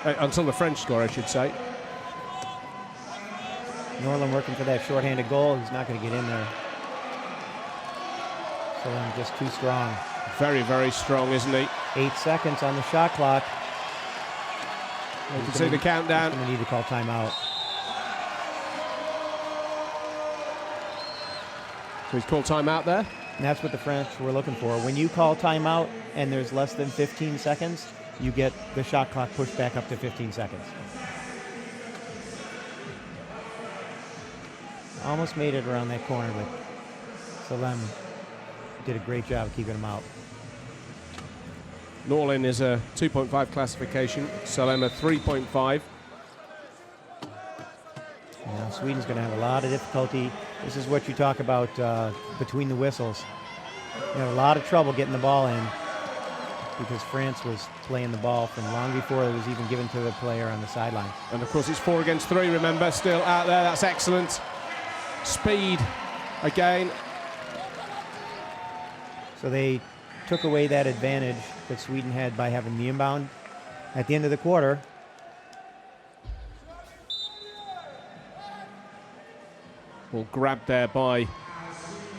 until the French score, I should say. Norland working for that shorthanded goal. He's not going to get in there. So I'm just too strong. Very, very strong, isn't he? 8 seconds on the shot clock. You can see the countdown. He's going to need to call timeout. So he's called timeout there. And that's what the French were looking for. When you call timeout and there's less than 15 seconds, you get the shot clock pushed back up to 15 seconds. Almost made it around that corner, but Salem did a great job of keeping him out. Norlin is a 2.5 classification, Salem a 3.5. Now Sweden's going to have a lot of difficulty. This is what you talk about between the whistles. They had a lot of trouble getting the ball in because France was playing the ball from long before it was even given to the player on the sideline. And of course it's 4 against 3, remember, still out there. That's excellent. Speed again. So they took away that advantage that Sweden had by having the inbound at the end of the quarter. Well, grabbed there by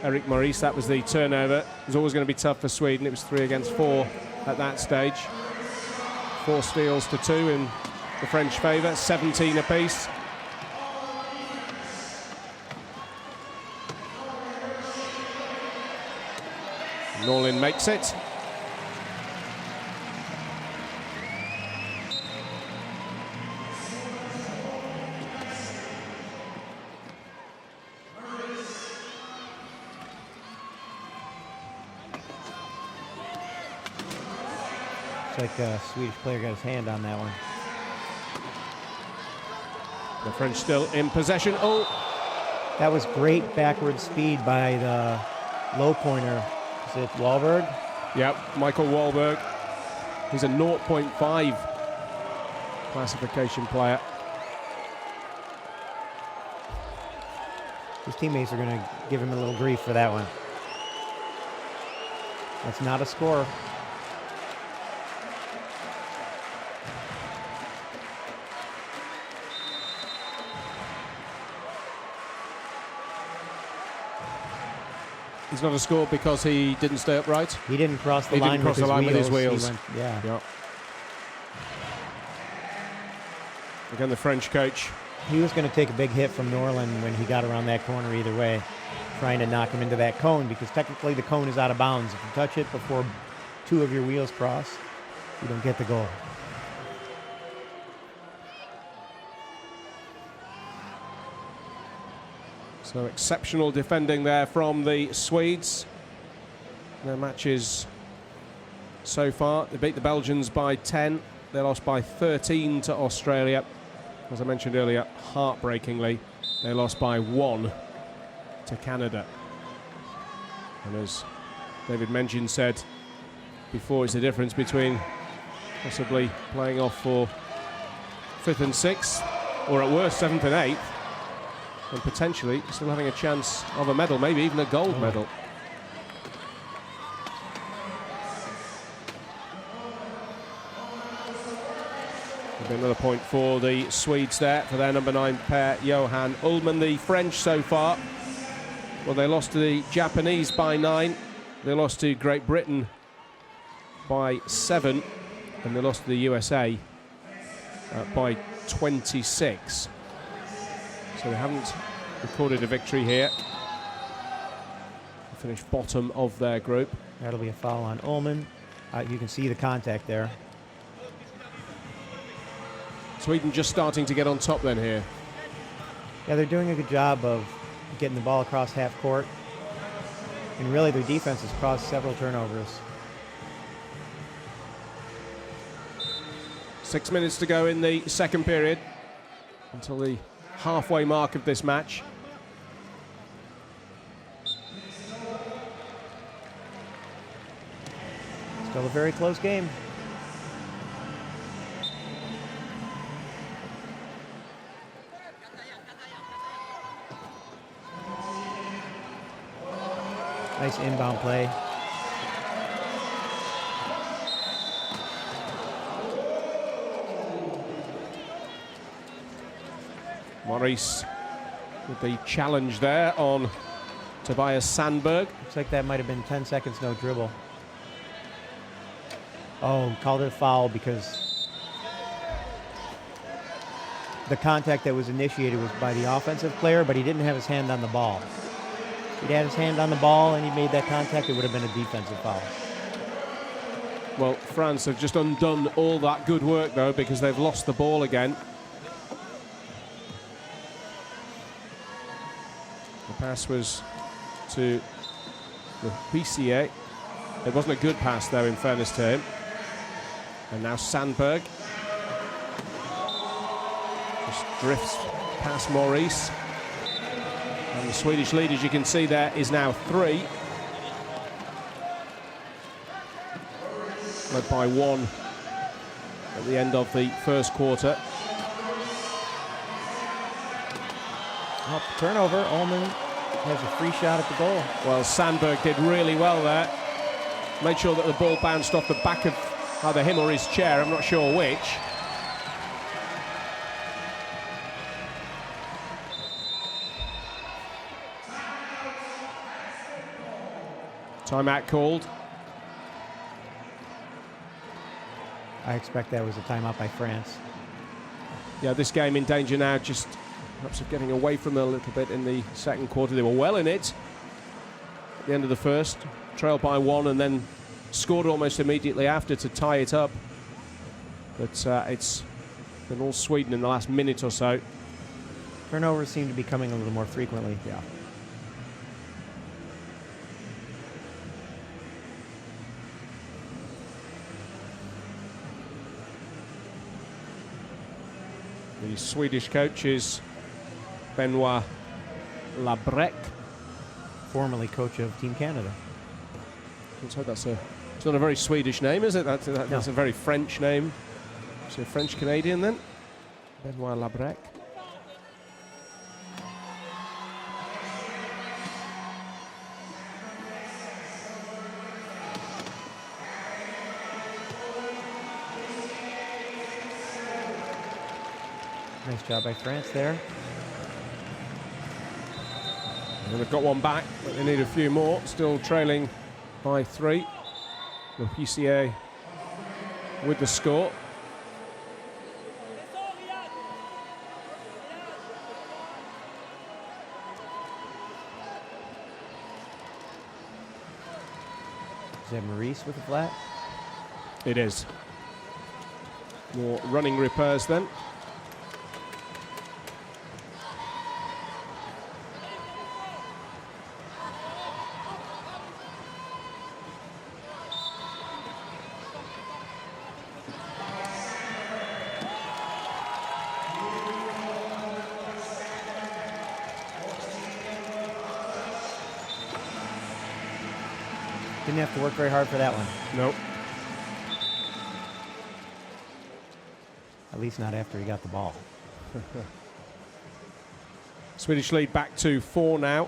Eric Maurice. That was the turnover. It was always going to be tough for Sweden. It was 3 against 4 at that stage. 4 steals to 2 in the French favour, 17 apiece. Norlin makes it. It's like a Swedish player got his hand on that one. The French still in possession. Oh! That was great backward speed by the low pointer. Is it Wahlberg? Yep, Michael Wahlberg. He's a 0.5 classification player. His teammates are going to give him a little grief for that one. That's not a score. It's not a score because he didn't stay upright. He didn't cross the line with his wheels. Yeah. Yep. Again, the French coach. He was going to take a big hit from Norland when he got around that corner either way, trying to knock him into that cone because technically the cone is out of bounds. If you touch it before 2 of your wheels cross, you don't get the goal. So exceptional defending there from the Swedes. Their matches so far, they beat the Belgians by 10. They lost by 13 to Australia. As I mentioned earlier, heartbreakingly, they lost by 1 to Canada. And as David Menjin said before, it's the difference between possibly playing off for 5th and 6th, or at worst 7th and 8th, and potentially still having a chance of a medal, maybe even a gold medal. There'll be another point for the Swedes there, for their number 9 pair, Johan Ullman. The French so far, well, they lost to the Japanese by 9, they lost to Great Britain by 7, and they lost to the USA by 26. So they haven't recorded a victory here. They finished bottom of their group. That'll be a foul on Ullman. You can see the contact there. Sweden just starting to get on top then here. Yeah, they're doing a good job of getting the ball across half court. And really their defense has caused several turnovers. 6 minutes to go in the second period until the halfway mark of this match. Still a very close game. Nice inbound play. Maurice with the challenge there on Tobias Sandberg. Looks like that might have been 10 seconds, no dribble. Oh, called it a foul because the contact that was initiated was by the offensive player, but he didn't have his hand on the ball. If he'd had his hand on the ball and he made that contact, it would have been a defensive foul. Well, France have just undone all that good work, though, because they've lost the ball again. The pass was to the PCA. It wasn't a good pass, though, in fairness to him. And now Sandberg just drifts past Maurice. And the Swedish lead, as you can see there, is now 3. Led by 1 at the end of the first quarter. Oh, turnover. Ullman has a free shot at the goal. Well, Sandberg did really well there. Made sure that the ball bounced off the back of either him or his chair, I'm not sure which. Timeout called. I expect that was a timeout by France. Yeah, this game in danger now, just perhaps of getting away from them a little bit in the second quarter. They were well in it at the end of the first, trailed by 1 and then scored almost immediately after to tie it up. But it's been all Sweden in the last minute or so. Turnovers seem to be coming a little more frequently. Yeah. The Swedish coach is Benoit Labrec. Formerly coach of Team Canada. So it's not a very Swedish name, is it? That's a very French name. So French-Canadian then. Benoit Labrec. Nice job by France there. And they've got one back, but they need a few more. Still trailing by 3. The PCA with the score. Is that Maurice with the flat? It is. More running repairs then. Didn't have to work very hard for that one. Nope. At least not after he got the ball. Swedish lead back to 4 now.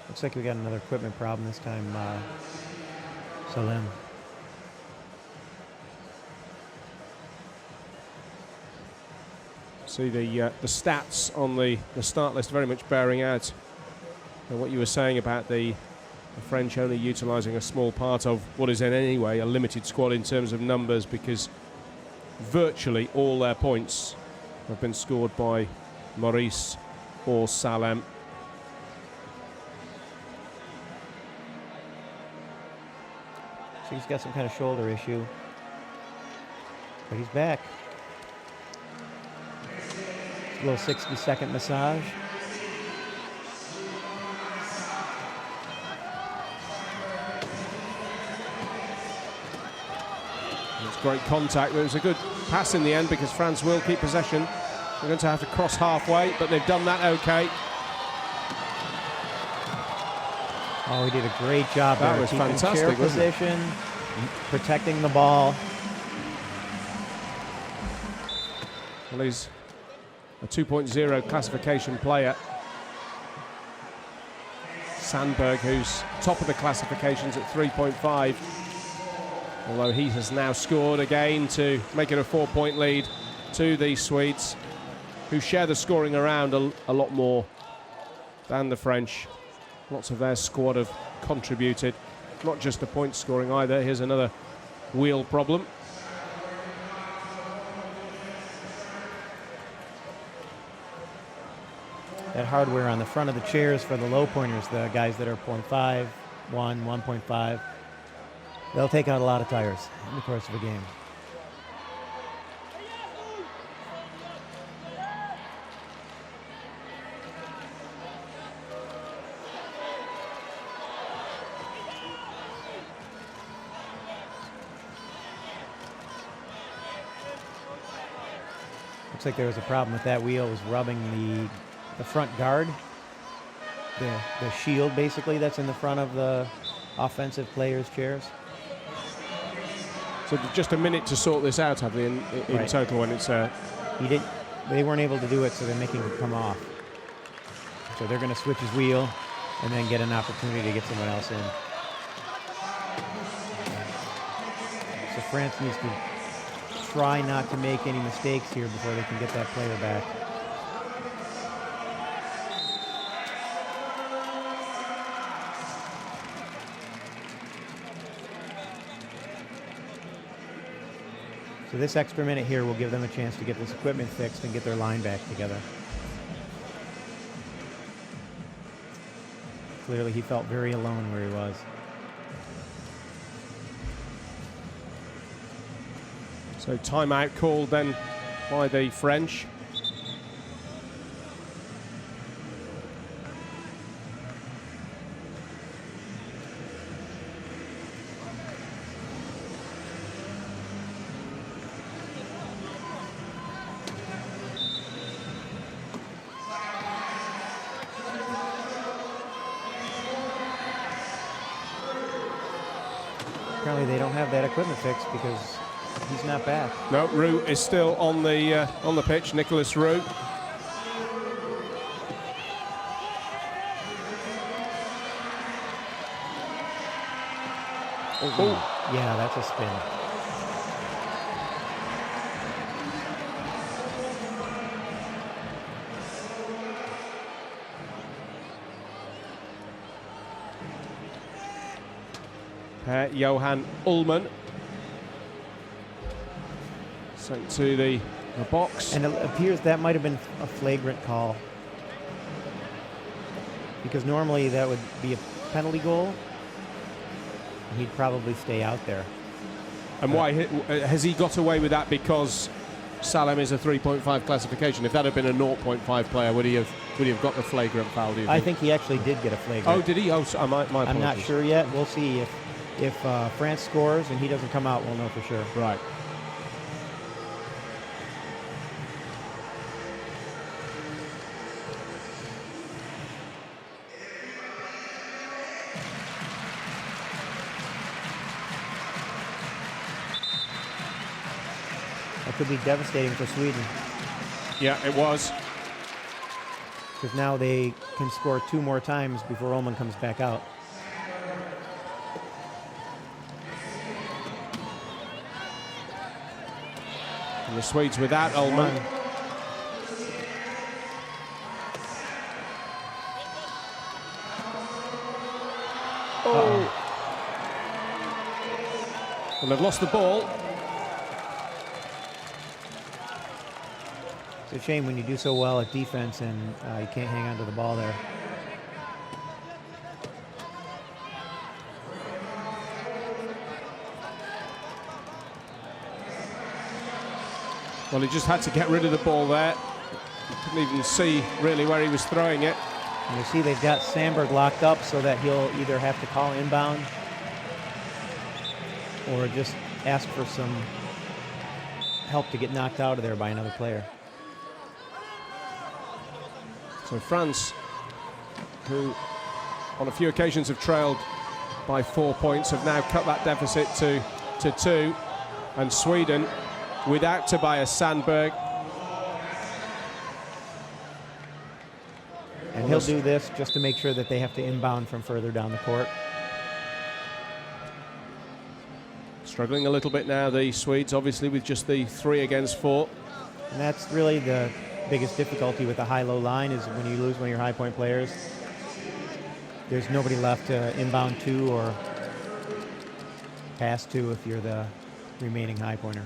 Looks like we got another equipment problem this time. Salem. See the stats on the start list very much bearing out what you were saying about the French only utilising a small part of what is in any way a limited squad in terms of numbers, because virtually all their points have been scored by Maurice or Salem. So he's got some kind of shoulder issue, but he's back. A little 60-second massage. It's great contact. There was a good pass in the end because France will keep possession. They're going to have to cross halfway, but they've done that okay. Oh, he did a great job there. That was keeping fantastic, chair wasn't it? position, protecting the ball. Well, he's a 2.0 classification player. Sandberg, who's top of the classifications at 3.5. Although he has now scored again to make it a 4-point lead to the Swedes, who share the scoring around a lot more than the French. Lots of their squad have contributed, not just to point scoring either. Here's another wheel problem. That hardware on the front of the chairs for the low pointers, the guys that are 0.5, 1, 1.5, they'll take out a lot of tires in the course of a game. Looks like there was a problem with that wheel. It was rubbing the front guard, the shield basically that's in the front of the offensive players' chairs. So just a minute to sort this out, have they, in Right. total when it's... They weren't able to do it, so they're making it come off. So they're going to switch his wheel and then get an opportunity to get someone else in. So France needs to try not to make any mistakes here before they can get that player back. So this extra minute here will give them a chance to get this equipment fixed and get their line back together. Clearly he felt very alone where he was. So timeout called then by the French. Apparently they don't have that equipment fixed because he's not back. No, Roux is still on the pitch. Nicolas Roux. Oh, yeah, that's a spin. Johan Ullmann sent to the box. And it appears that might have been a flagrant call, because normally that would be a penalty goal. He'd probably stay out there. And why has he got away with that? Because Salem is a 3.5 classification. If that had been a 0.5 player, would he have got the flagrant foul? Do you think? I think he actually did get a flagrant. Oh, did he? Oh, so, my apologies. I'm not sure yet. We'll see if France scores and he doesn't come out. We'll know for sure. Right. That could be devastating for Sweden, Yeah, it was. because now they can score 2 more times before Ullmann comes back out. And the Swedes without Ullmann. Oh. Well, they've lost the ball. It's a shame when you do so well at defense and you can't hang on to the ball there. Well, he just had to get rid of the ball there. You couldn't even see really where he was throwing it. And you see they've got Sandberg locked up so that he'll either have to call inbound or just ask for some help to get knocked out of there by another player. So France, who on a few occasions have trailed by 4 points, have now cut that deficit to 2. And Sweden, without Tobias Sandberg. And he'll do this just to make sure that they have to inbound from further down the court. Struggling a little bit now, the Swedes, obviously, with just the 3 against 4. And that's really the biggest difficulty with the high-low line is when you lose one of your high point players, there's nobody left to inbound to or pass to if you're the remaining high pointer.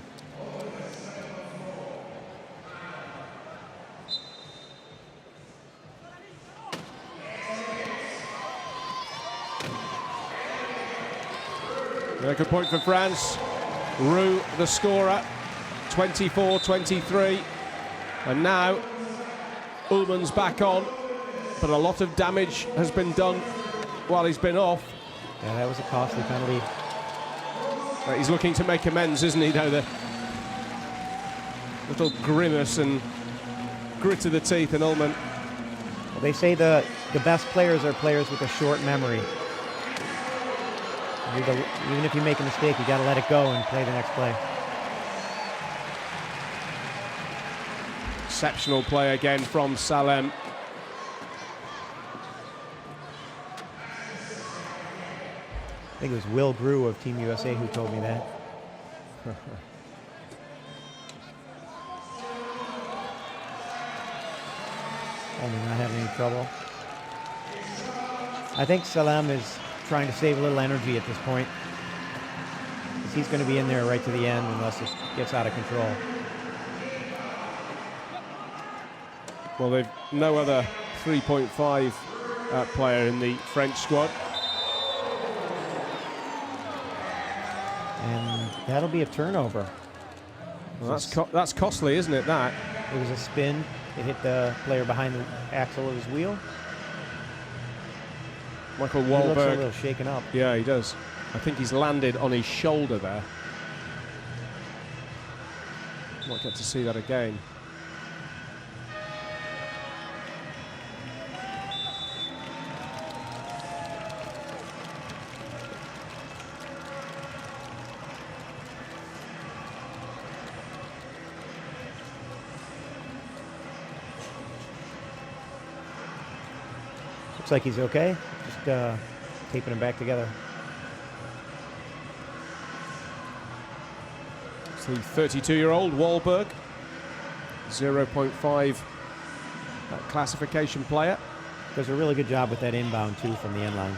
Yeah, good point for France. Roux, the scorer, 24-23. And now, Ullmann's back on, but a lot of damage has been done while he's been off. Yeah, that was a costly penalty. He's looking to make amends, isn't he, though? The little grimace and grit of the teeth in Ullmann. Well, they say the best players are players with a short memory. Even if you make a mistake, you got to let it go and play the next play. Exceptional play again from Salem. I think it was Will Grew of Team USA who told me that. Only not having any trouble. I think Salem is trying to save a little energy at this point, because he's going to be in there right to the end unless it gets out of control. Well, they've no other 3.5 player in the French squad. And that'll be a turnover. Well, that's costly, isn't it, that? It was a spin. It hit the player behind the axle of his wheel. Michael He looks a Wahlberg. little shaken up. Yeah, he does. I think he's landed on his shoulder there. Might get to see that again. Looks like he's okay. Just taping him back together. It's the 32-year-old Wahlberg, 0.5 classification player. Does a really good job with that inbound, too, from the end line.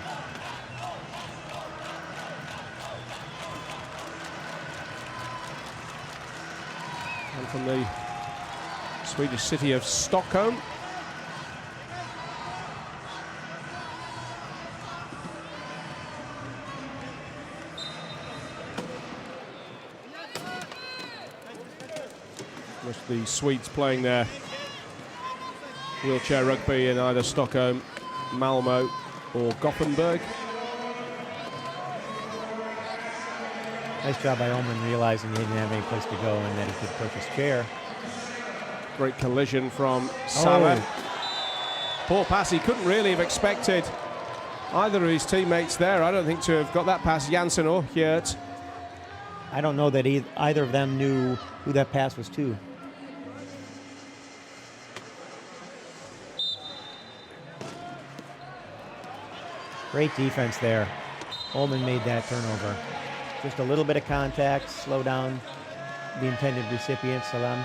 And from the Swedish city of Stockholm. The Swedes playing their wheelchair rugby in either Stockholm, Malmo or Gothenburg. Nice job by Ullmann realizing he didn't have any place to go and that he could push his chair. Great collision from Salem. Poor pass. He couldn't really have expected either of his teammates there. I don't think to have got that past Janssen or Hjert. I don't know that either of them knew who that pass was to. Great defense there. Ullmann made that turnover. Just a little bit of contact, slow down the intended recipient, Salem.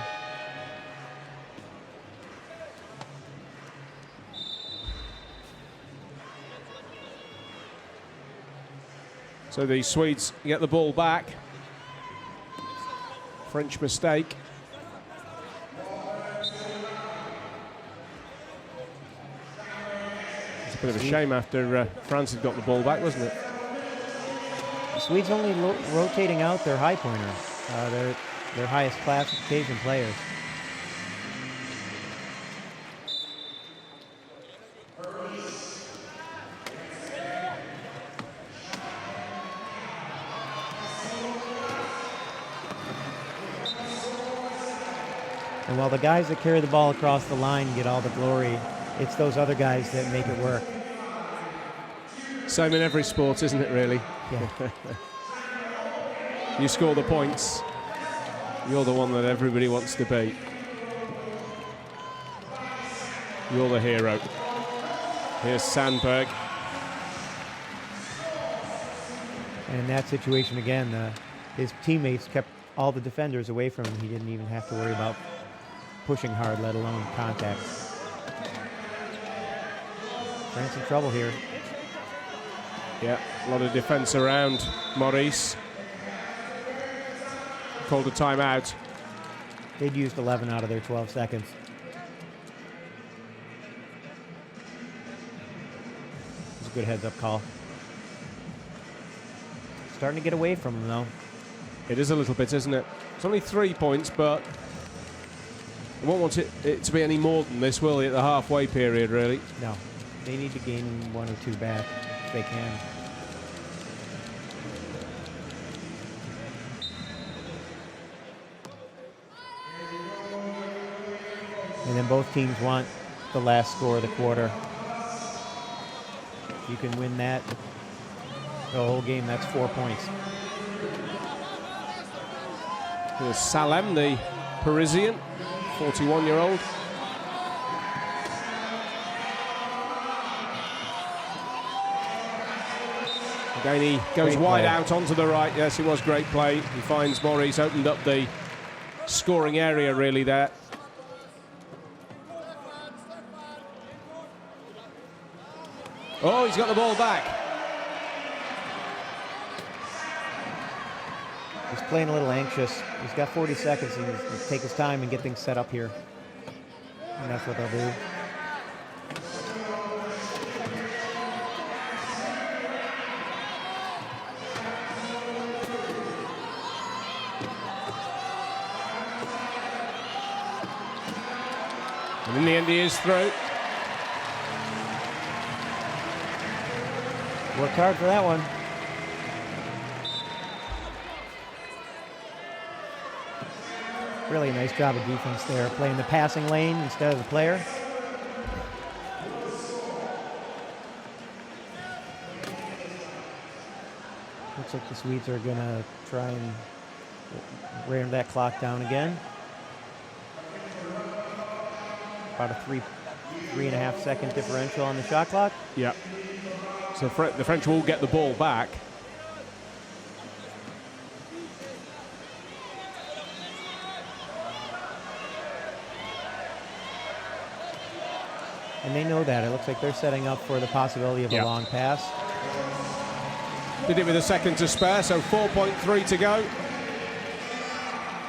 So the Swedes get the ball back. French mistake. It's a bit of a shame after France had got the ball back, wasn't it? The Swedes only rotating out their high pointer, their highest classification players. And while the guys that carry the ball across the line get all the glory, it's those other guys that make it work. Same in every sport, isn't it, really? Yeah. You score the points, you're the one that everybody wants to beat. You're the hero. Here's Sandberg. And in that situation again, his teammates kept all the defenders away from him. He didn't even have to worry about pushing hard, let alone contact. France in trouble here. Yeah, a lot of defense around Maurice. Called a timeout. They'd used 11 out of their 12 seconds. It's a good heads-up call. Starting to get away from them, though. It is a little bit, isn't it? It's only 3 points, but they won't want it to be any more than this, will they, at the halfway period, really? No. They need to gain 1 or 2 back if they can. And then both teams want the last score of the quarter. If you can win that, the whole game, that's 4 points. Here's Salem, the Parisian, 41-year-old. Again, he goes Great wide play. out onto the right. Yes, it was great play. He finds Maurice, opened up the scoring area really there. Oh, he's got the ball back. He's playing a little anxious. He's got 40 seconds and he'll take his time and get things set up here. And that's what they'll do. And in the end, he is through. Worked hard for that one. Really a nice job of defense there, playing the passing lane instead of the player. Looks like the Swedes are going to try and ram that clock down again. About a 3.5 second differential on the shot clock. Yeah. So the French will get the ball back. And they know that. It looks like they're setting up for the possibility of a long pass. Did it with a second to spare, so 4.3 to go.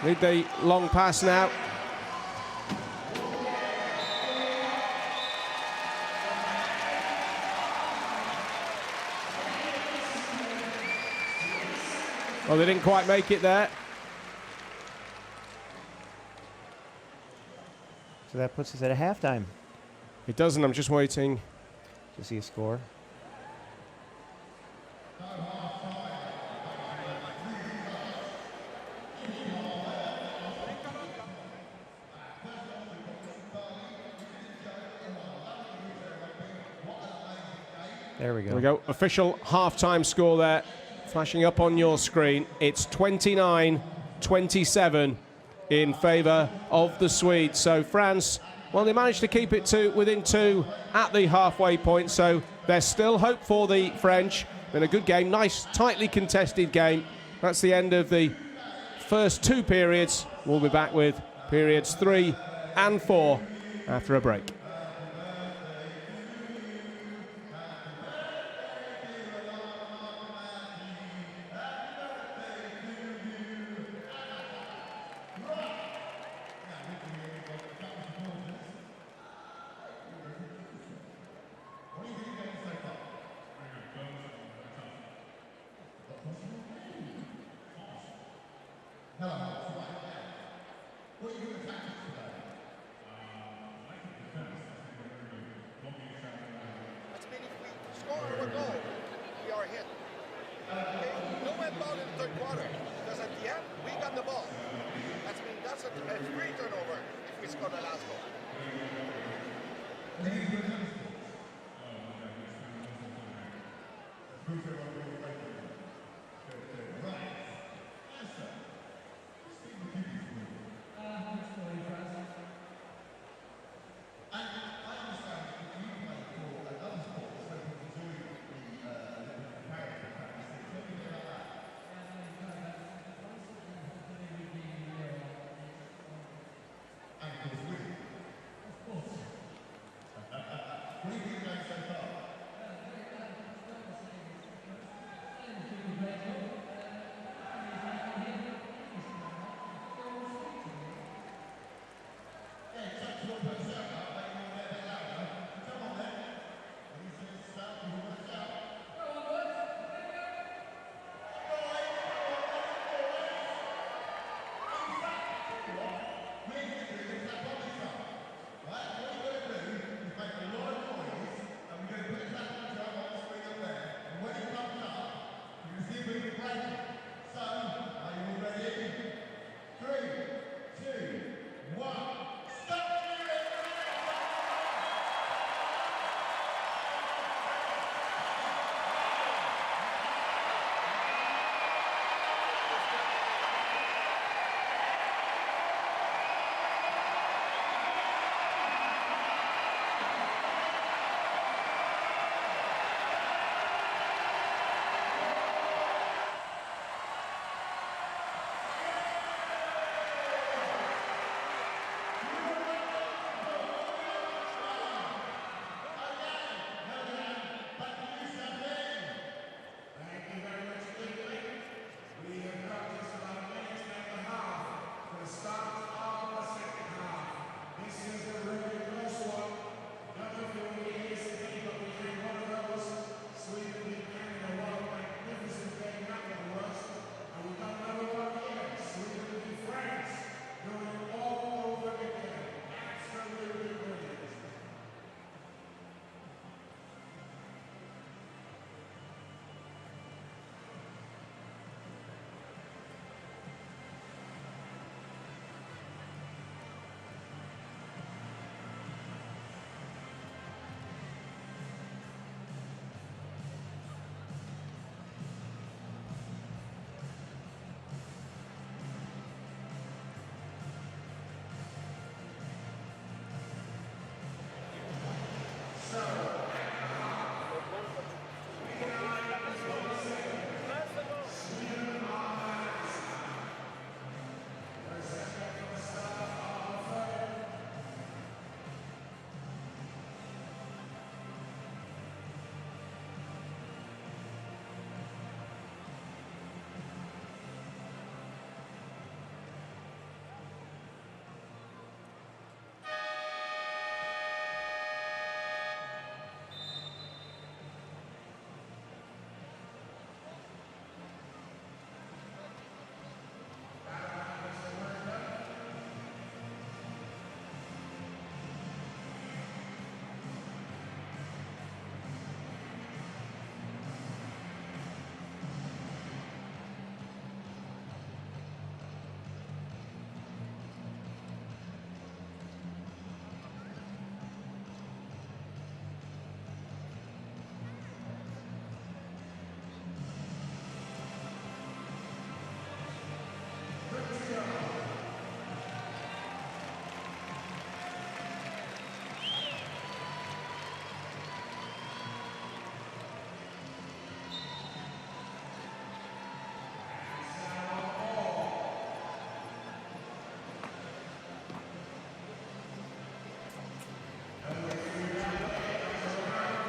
Need the long pass now. Well, they didn't quite make it there. So that puts us at a halftime. It doesn't. I'm just waiting to see a score. There we go. There we go. Official halftime score there, flashing up on your screen. It's 29-27 in favour of the Swedes. So France, well, they managed to keep it to within 2 at the halfway point. So there's still hope for the French. Been a good game, nice, tightly contested game. That's the end of the first 2 periods. We'll be back with periods 3 and 4 after a break.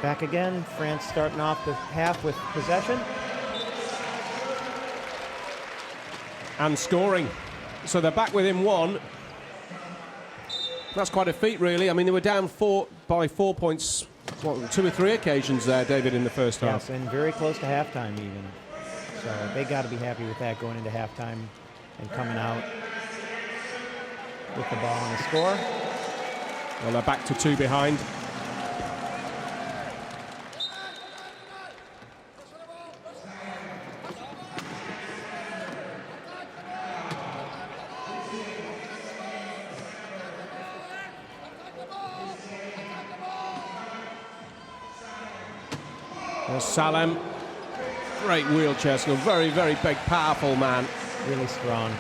Back again. France starting off the half with possession. And scoring. So they're back within 1. That's quite a feat, really. I mean, they were down by 4 points, what, 2 or 3 occasions there, David, in the first half. Yes, and very close to halftime even. So they got to be happy with that going into halftime and coming out with the ball and the score. Well, they're back to 2 behind. There's Salem. Great wheelchair skill. Very, very big, powerful man. Really strong.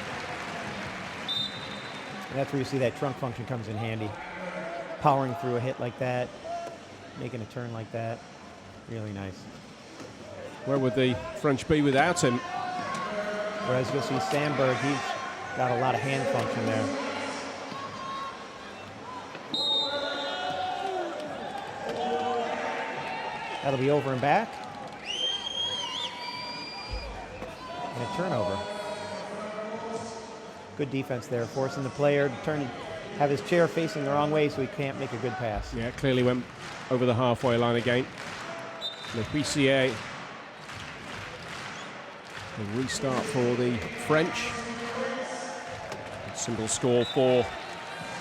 And that's where you see that trunk function comes in handy. Powering through a hit like that, making a turn like that. Really nice. Where would the French be without him? Whereas you'll see Sandberg, he's got a lot of hand function there. That'll be over and back. And a turnover. Good defense there, forcing the player to have his chair facing the wrong way so he can't make a good pass. Yeah, clearly went over the halfway line again. Le Huissier. A restart for the French. Simple score for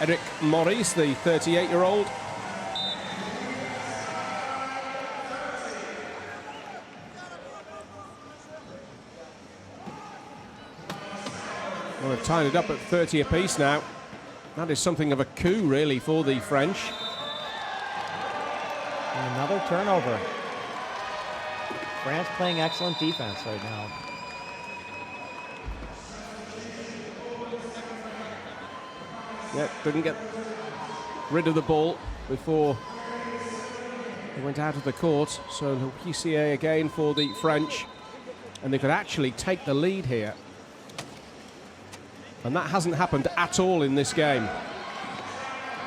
Eric Maurice, the 38-year-old. Well, they've tied it up at 30 apiece now. That is something of a coup, really, for the French. And another turnover. France playing excellent defense right now. Yeah, didn't get rid of the ball before they went out of the court. So Le Huissier again for the French. And they could actually take the lead here. And that hasn't happened at all in this game,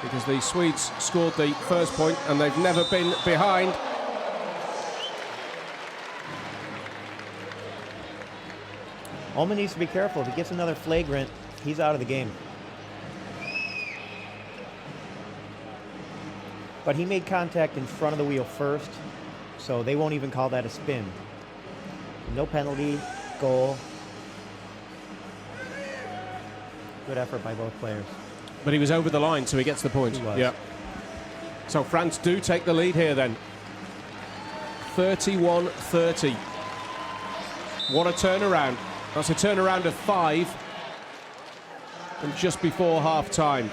because the Swedes scored the first point and they've never been behind. Ullman needs to be careful. If he gets another flagrant, he's out of the game. But he made contact in front of the wheel first, so they won't even call that a spin. No penalty, goal. Good effort by both players. But he was over the line, so he gets the point. He was. Yeah. So France do take the lead here then. 31-30. What a turnaround. That's a turnaround of 5. And just before half-time.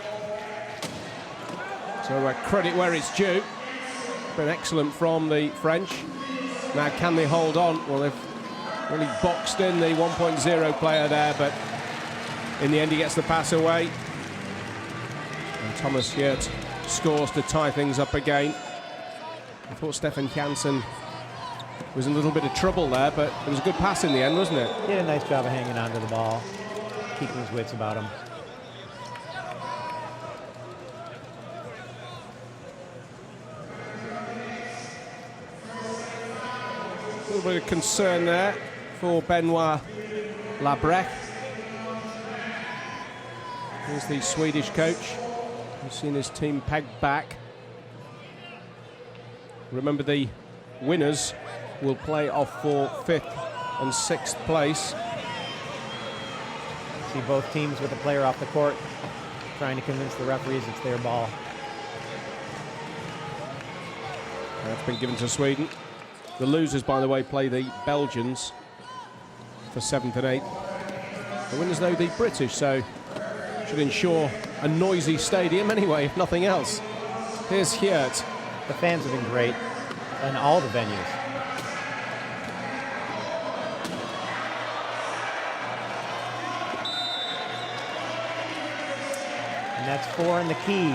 So credit where it's due. Been excellent from the French. Now can they hold on? Well, they've really boxed in the 1.0 player there, but in the end he gets the pass away. And Thomas Hirt scores to tie things up again. I thought Stefan Janssen was in a little bit of trouble there, but it was a good pass in the end, wasn't it? He did a nice job of hanging on to the ball, keeping his wits about him. A little bit of concern there for Benoit Labrec. Here's the Swedish coach. He's seen his team pegged back. Remember, the winners will play off for 5th and 6th place. See both teams with the player off the court, trying to convince the referees it's their ball. That's been given to Sweden. The losers, by the way, play the Belgians for 7th and 8th. The winners, though, the British, so should ensure a noisy stadium anyway, if nothing else. Here's Hirt. The fans have been great in all the venues. And that's 4 in the key.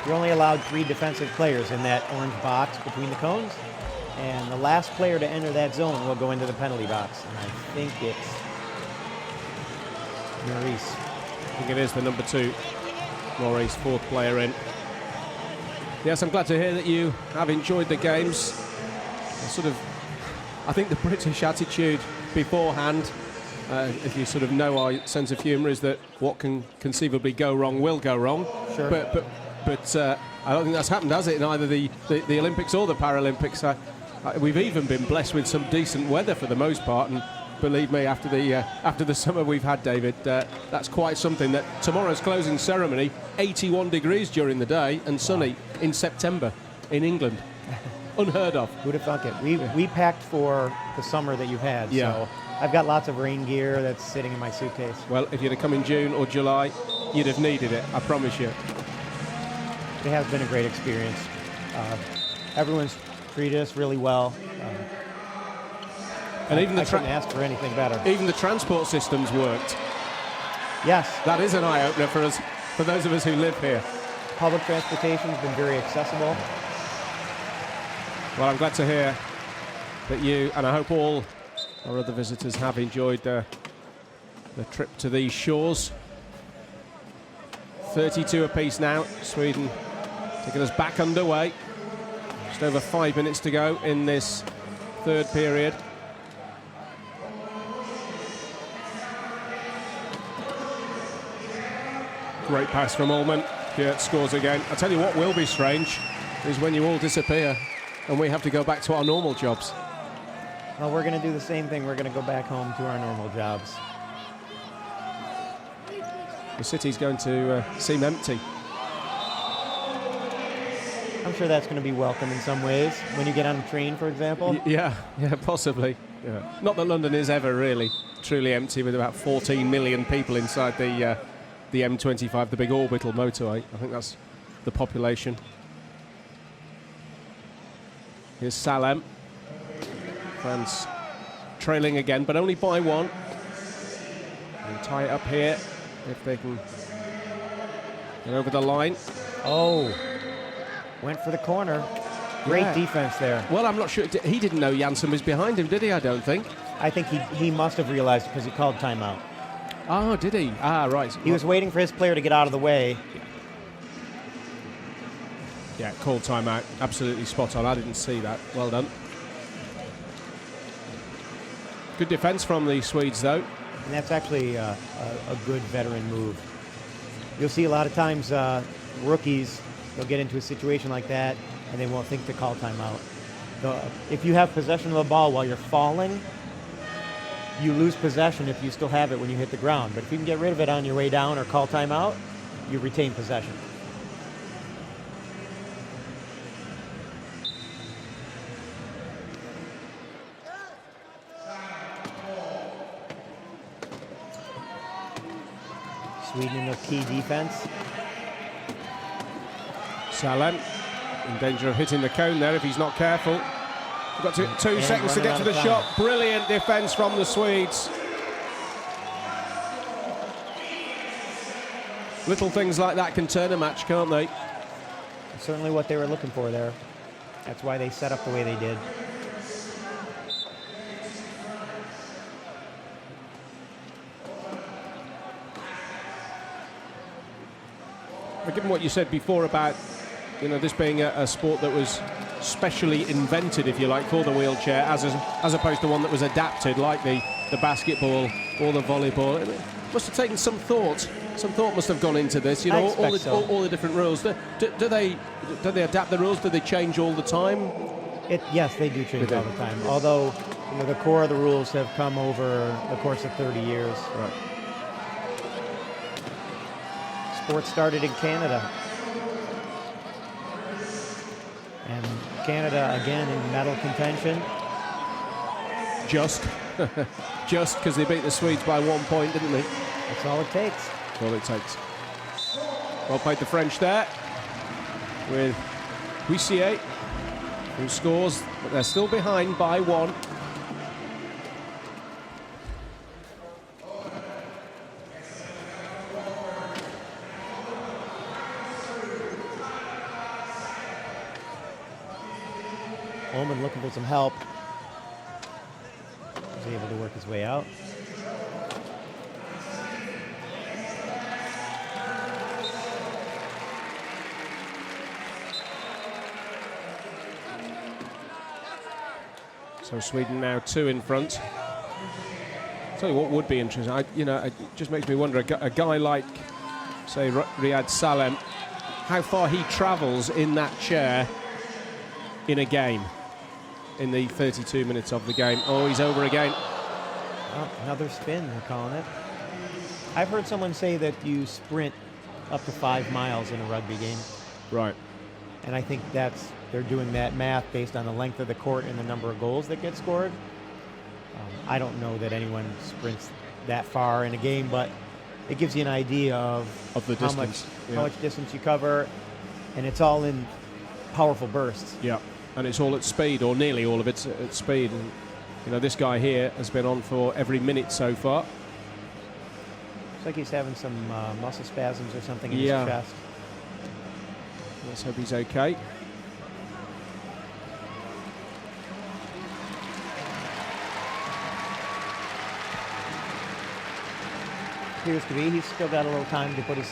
You're only allowed 3 defensive players in that orange box between the cones. And the last player to enter that zone will go into the penalty box. And I think it's Maurice. I think it is the number 2. Maurice, 4th player in. Yes, I'm glad to hear that you have enjoyed the games. sort of, I think the British attitude beforehand, if you sort of know our sense of humour, is that what can conceivably go wrong will go wrong. Sure. But I don't think that's happened, has it, in either the Olympics or the Paralympics? We've even been blessed with some decent weather for the most part, and believe me, after the summer we've had, David, that's quite something. That tomorrow's closing ceremony, 81 degrees during the day and sunny in September in England. Unheard of. Who'd have thunk it? We packed for the summer that you've had, Yeah. so I've got lots of rain gear that's sitting in my suitcase. Well, if you'd have come in June or July, you'd have needed it, I promise you. It has been a great experience. Everyone's treated us really well. And even I couldn't ask for anything better. even the transport systems worked. Yes, That is an eye-opener for us, for those of us who live here. public transportation has been very accessible. Well, I'm glad to hear that you, and I hope all our other visitors, have enjoyed the trip to these shores. 32 apiece now. Sweden taking us back underway. Just over 5 minutes to go in this third period. Great pass from Ullman. Kurt scores again. I tell you what will be strange is when you all disappear and we have to go back to our normal jobs. Well, we're going to do the same thing. We're going to go back home to our normal jobs. The city's going to seem empty. I'm sure that's going to be welcome in some ways. When you get on a train, for example. Yeah, possibly. Yeah. Not that London is ever really truly empty, with about 14 million people inside the M25, the big orbital motorway. I think that's the population. Here's Salem. France trailing again, but only by one. And tie it up here if they can get over the line. Oh, went for the corner. Great defense there. Well, I'm not sure. He didn't know Janssen was behind him, did he? I don't think. I think he must have realized because he called timeout. Oh, did he? Ah, right. He was waiting for his player to get out of the way. Yeah, called timeout. Absolutely spot on. I didn't see that. Well done. Good defence from the Swedes, though. And that's actually a good veteran move. You'll see a lot of times rookies, they'll get into a situation like that and they won't think to call timeout. If you have possession of the ball while you're falling, you lose possession if you still have it when you hit the ground. But if you can get rid of it on your way down or call timeout, you retain possession. Sweden in a key defense. Salem in danger of hitting the cone there if he's not careful. We've got two seconds to get to the shot. Brilliant defence from the Swedes. Little things like that can turn a match, can't they? Certainly what they were looking for there. That's why they set up the way they did. But given what you said before about, this being a sport that was specially invented, if you like, for the wheelchair, as opposed to one that was adapted, like the basketball or the volleyball, it must have taken some thought. Some thought must have gone into this. I expect so. All the different rules. Do they adapt the rules? Do they change all the time? Yes, they do change all the time. Although the core of the rules have come over the course of 30 years. Right. Sport started in Canada. And Canada, again, in medal contention. Just because they beat the Swedes by 1 point, didn't they? That's all it takes. That's all it takes. Well played the French there with Huissier, who scores, but they're still behind by one. Ullman looking for some help. Was able to work his way out. So Sweden now 2 in front. Tell you what would be interesting, it just makes me wonder, a guy like, say, Riyad Salem, how far he travels in that chair in a game, in the 32 minutes of the game. Oh, he's over again. Oh, another spin, they're calling it. I've heard someone say that you sprint up to 5 miles in a rugby game. Right. And I think they're doing that math based on the length of the court and the number of goals that get scored. I don't know that anyone sprints that far in a game, but it gives you an idea of the distance. How much distance you cover, and it's all in powerful bursts. Yeah, and it's all at speed, or nearly all of it's at speed. And, this guy here has been on for every minute so far. Looks like he's having some muscle spasms or something in his chest. Let's hope he's okay. Appears to be. He's still got a little time to put his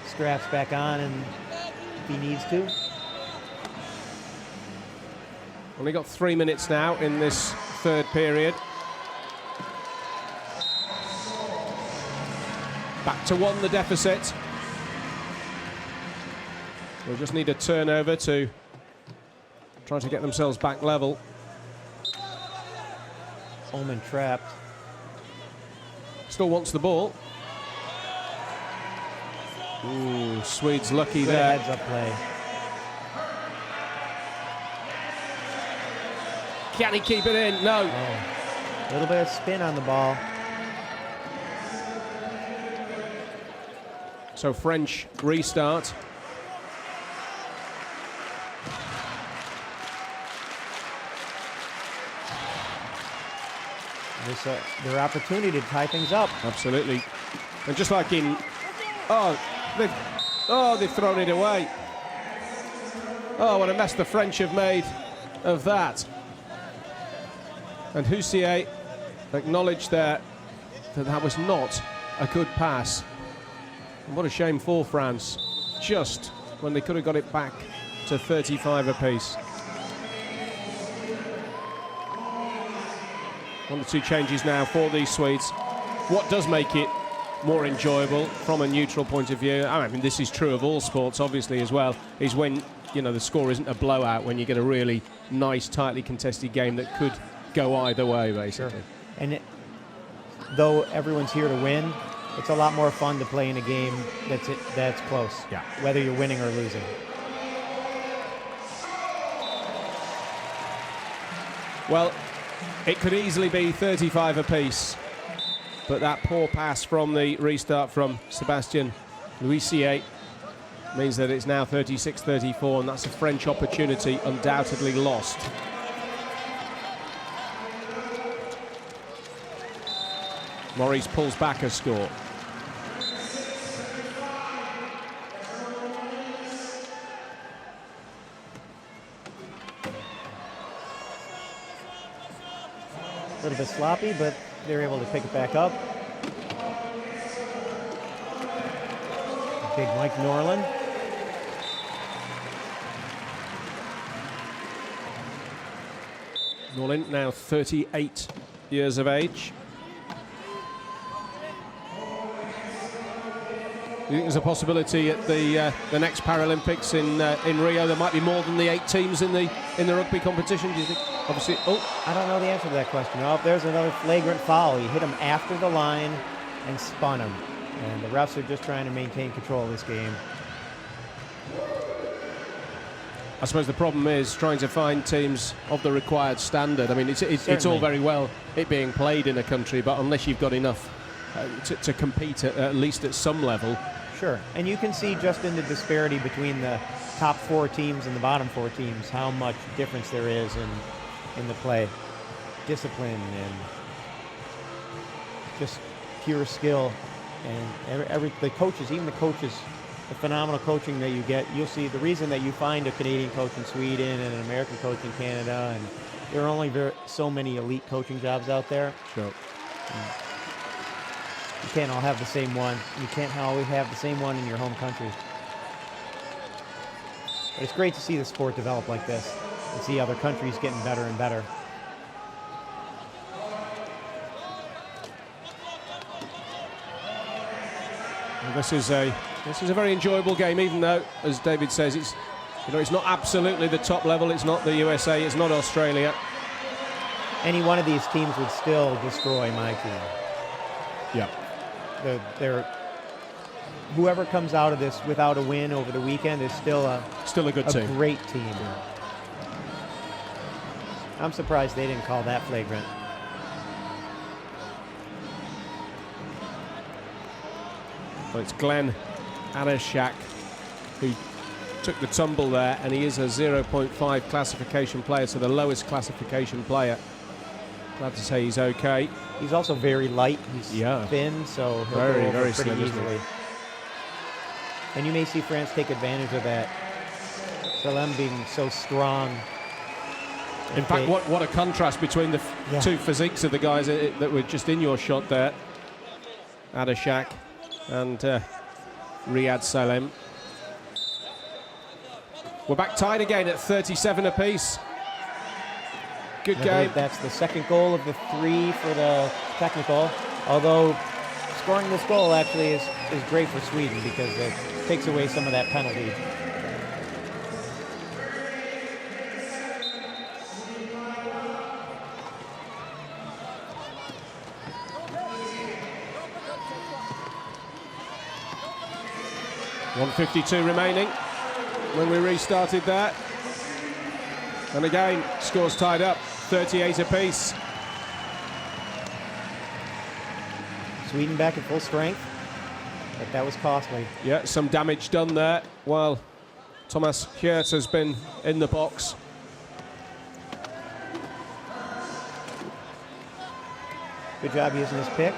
straps back on, and if he needs to. Only got 3 minutes now in this third period. Back to 1, the deficit. They'll just need a turnover to try to get themselves back level. Ullman trapped. Still wants the ball. Ooh, Swedes lucky Good there. heads-up play. Can he keep it in? No. Oh. A little bit of spin on the ball. So French restart. This their opportunity to tie things up. Absolutely. And just like in... they've thrown it away. Oh, what a mess the French have made of that. And Houssier acknowledged there that was not a good pass. And what a shame for France, just when they could have got it back to 35 apiece. 1 or 2 changes now for these Swedes. What does make it more enjoyable from a neutral point of view, I mean, this is true of all sports, obviously, as well, is when, the score isn't a blowout, when you get a really nice, tightly contested game that could go either way, basically. Sure. And though everyone's here to win, it's a lot more fun to play in a game that's close, whether you're winning or losing. Well, it could easily be 35 apiece, but that poor pass from the restart from Sébastien Louisier means that it's now 36-34, and that's a French opportunity undoubtedly lost. Maurice pulls back a score. A little bit sloppy, but they're able to pick it back up. Big Mike Norland. Norland now 38 years of age. Do you think there's a possibility at the next Paralympics in Rio there might be more than the 8 teams in the rugby competition? Do you think? Obviously, I don't know the answer to that question. Oh, there's another flagrant foul. He hit him after the line and spun him. And the refs are just trying to maintain control of this game. I suppose the problem is trying to find teams of the required standard. I mean, it's all very well it being played in a country, but unless you've got enough to compete at least at some level. Sure, and you can see just in the disparity between the top 4 teams and the bottom 4 teams how much difference there is in the play, discipline, and just pure skill. And the coaches, even the coaches, the phenomenal coaching that you get, you'll see the reason that you find a Canadian coach in Sweden and an American coach in Canada, and there are only so many elite coaching jobs out there. Sure. You can't all have the same one. You can't always have the same one in your home country. But it's great to see the sport develop like this and see other countries getting better and better. Well, this is a very enjoyable game, even though, as David says, it's not absolutely the top level. It's not the USA. It's not Australia. Any one of these teams would still destroy my team. Yeah. Whoever comes out of this without a win over the weekend is still a good team. Great team. I'm surprised they didn't call that flagrant. Well, it's Glenn Adeshak who took the tumble there, and he is a 0.5 classification player, so the lowest classification player. Glad to say he's okay. He's also very light. He's thin, so he'll go over very pretty slim, easily. And you may see France take advantage of that. Salem being so strong. In fact, what a contrast between the two physiques of the guys that were just in your shot there. Adeshak and Riyad Salem. We're back tied again at 37 apiece. Good game. That's the second goal of the 3 for the technical. Although scoring this goal actually is great for Sweden because it takes away some of that penalty. .152 remaining when we restarted that. And again, scores tied up, 38 apiece. Sweden back at full strength, but that was costly. Yeah, some damage done there while Thomas Hjert has been in the box. Good job using his pick.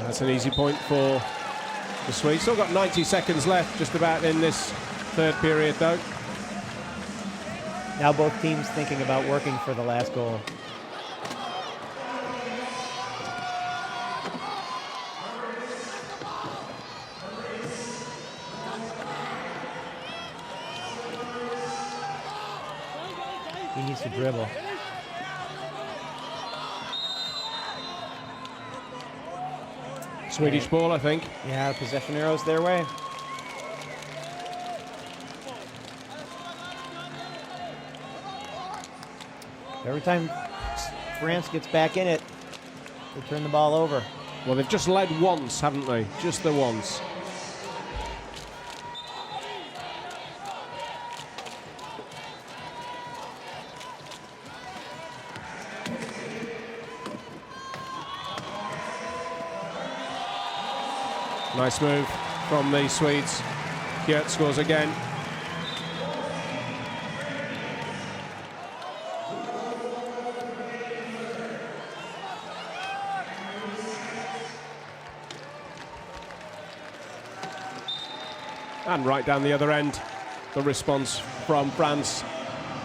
That's an easy point for the Swedes. Still got 90 seconds left, just about in this third period, though. Now both teams thinking about working for the last goal. He needs to dribble. Swedish ball, I think. Yeah, possession arrows their way. Every time France gets back in it, they turn the ball over. Well, they've just led once, haven't they? Just the once. Nice move from the Swedes. Hjert scores again. And right down the other end, the response from France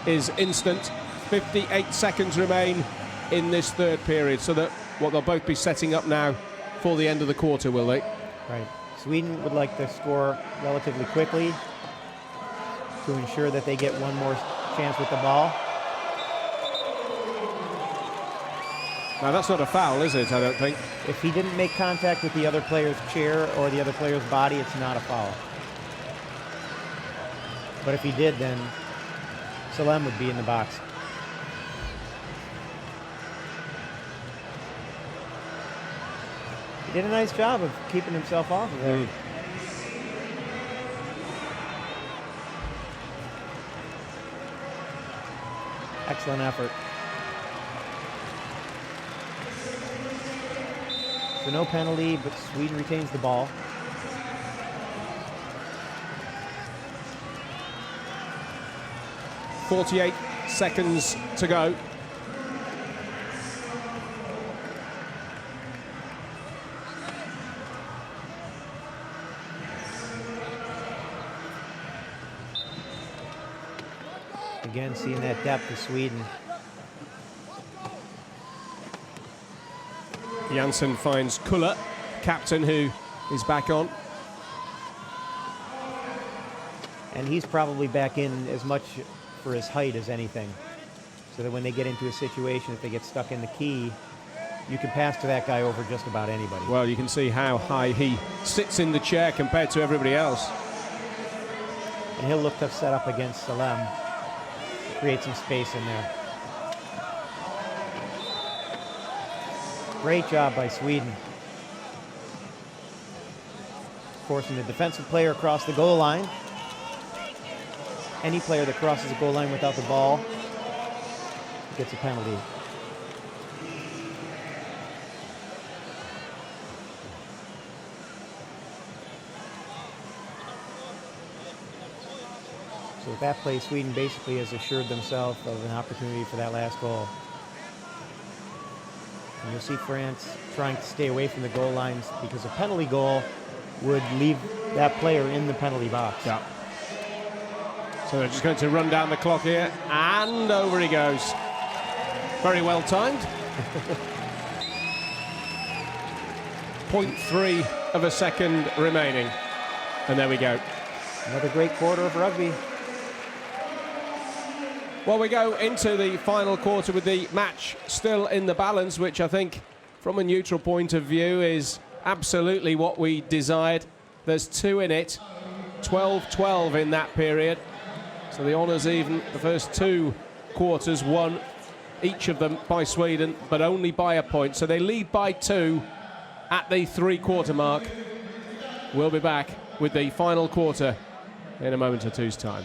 is instant. 58 seconds remain in this third period, so that they'll both be setting up now for the end of the quarter, will they? Right. Sweden would like to score relatively quickly to ensure that they get one more chance with the ball. Now, that's not a foul, is it? I don't think. If he didn't make contact with the other player's chair or the other player's body, it's not a foul. But if he did, then Salem would be in the box. He did a nice job of keeping himself off of there. Excellent effort. So no penalty, but Sweden retains the ball. .48 seconds to go. Again, seeing that depth of Sweden. Janssen finds Kuller, captain, who is back on. And he's probably back in as much for his height as anything. So that when they get into a situation, if they get stuck in the key, you can pass to that guy over just about anybody. Well, you can see how high he sits in the chair compared to everybody else. And he'll look to set up against Salem, create some space in there. Great job by Sweden. Forcing the defensive player across the goal line. Any player that crosses the goal line without the ball gets a penalty. So with that play, Sweden basically has assured themselves of an opportunity for that last goal. And you'll see France trying to stay away from the goal lines because a penalty goal would leave that player in the penalty box. Yeah. So they're just going to run down the clock here, and over he goes. Very well timed. 0.3 of a second remaining. And there we go. Another great quarter of rugby. Well, we go into the final quarter with the match still in the balance, which I think, from a neutral point of view, is absolutely what we desired. There's 2 in it, 12-12 in that period. So the honours even, the first 2 quarters won, each of them by Sweden, but only by a point. So they lead by 2 at the 3-quarter mark. We'll be back with the final quarter in a moment or two's time.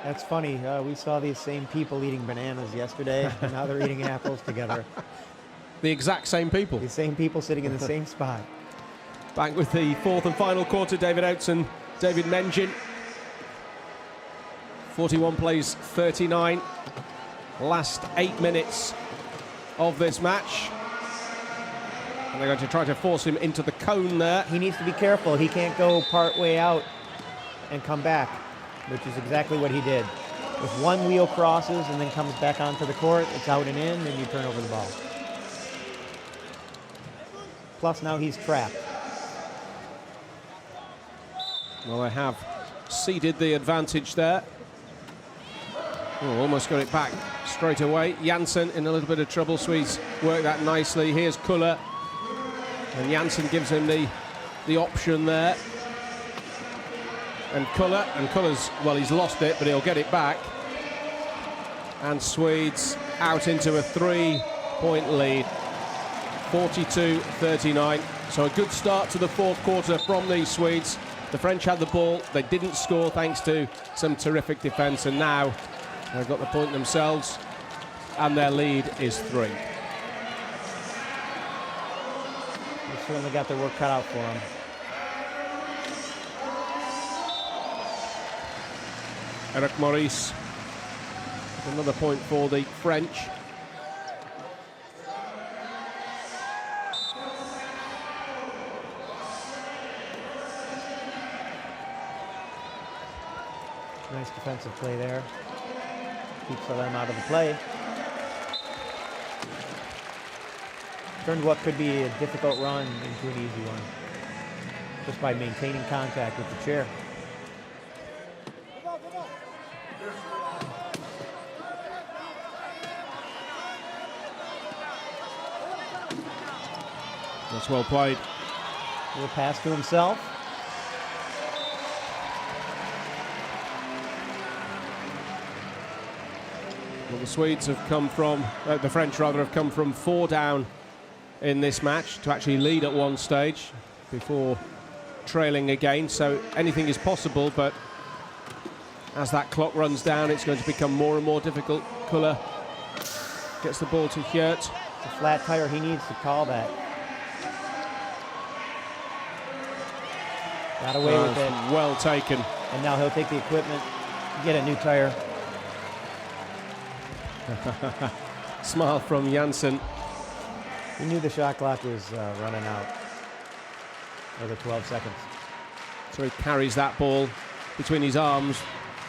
That's funny. We saw these same people eating bananas yesterday, and now they're eating apples together. The exact same people. The same people sitting in the same spot. Back with the 4th and final quarter, David Oates and David Menjin. 41 plays 39. Last 8 minutes of this match. And they're going to try to force him into the cone there. He needs to be careful. He can't go part way out and come back, which is exactly what he did. If one wheel crosses and then comes back onto the court, it's out and in, and you turn over the ball. Plus now he's trapped. Well, they have ceded the advantage there. Oh, almost got it back straight away. Janssen in a little bit of trouble. Swedes work that nicely. Here's Kuller. And Janssen gives him the option there. And Kuller's, well, he's lost it, but he'll get it back. And Swedes out into a 3-point lead. 42-39. So a good start to the 4th quarter from the Swedes. The French had the ball. They didn't score thanks to some terrific defence. And now they've got the point themselves. And their lead is 3. They certainly got their work cut out for them. Eric Maurice. Another point for the French. Nice defensive play there. Keeps them out of the play. Turned what could be a difficult run into an easy one, just by maintaining contact with the chair. That's well played. A little pass to himself. Well, the Swedes have come from, the French rather, have come from 4 down in this match to actually lead at one stage before trailing again. So anything is possible, but as that clock runs down, it's going to become more and more difficult. Kuller gets the ball to Hjert. It's a flat tire. He needs to call that. Got away with it. Well taken. And now he'll take the equipment, get a new tire. Smile from Janssen. He knew the shot clock was running out. Another 12 seconds. So he carries that ball between his arms,